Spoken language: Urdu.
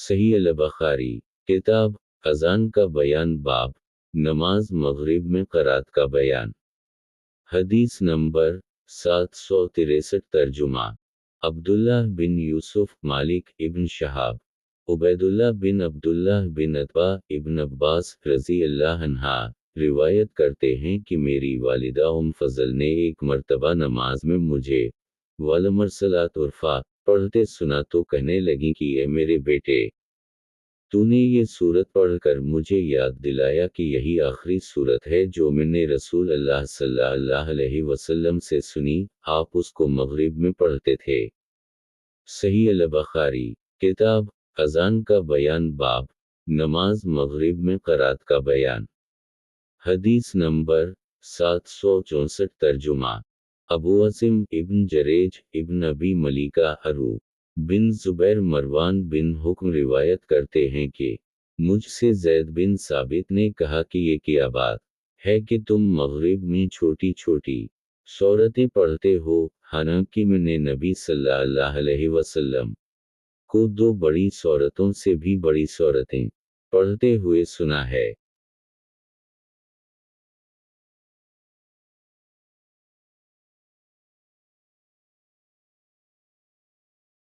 صحیح البخاری کتاب اذان کا بیان باب نماز مغرب میں قرات کا بیان۔ حدیث نمبر 763 ترجمہ عبداللہ بن یوسف مالک ابن شہاب عبیداللہ بن عبداللہ بن عتبہ ابن عباس رضی اللہ عنہ روایت کرتے ہیں کہ میری والدہ فضل نے ایک مرتبہ نماز میں مجھے والمرسلات عرفا پڑھتے سنا تو کہنے لگی کہ اے میرے بیٹے، تو نے یہ سورت پڑھ کر مجھے یاد دلایا کہ یہی آخری سورت ہے جو میں نے رسول اللہ صلی اللہ علیہ وسلم سے سنی، آپ اس کو مغرب میں پڑھتے تھے۔ صحیح البخاری کتاب اذان کا بیان باب نماز مغرب میں قرات کا بیان۔ حدیث نمبر 764 ترجمہ ابو عاصم ابن جریج ابن ابی ملیکہ عروہ بن زبیر مروان بن حکم روایت کرتے ہیں کہ مجھ سے زید بن ثابت نے کہا کہ یہ کیا بات ہے کہ تم مغرب میں چھوٹی چھوٹی سورتیں پڑھتے ہو، حالانکہ میں نے نبی صلی اللہ علیہ وسلم کو دو بڑی سورتوں سے بھی بڑی سورتیں پڑھتے ہوئے سنا ہے۔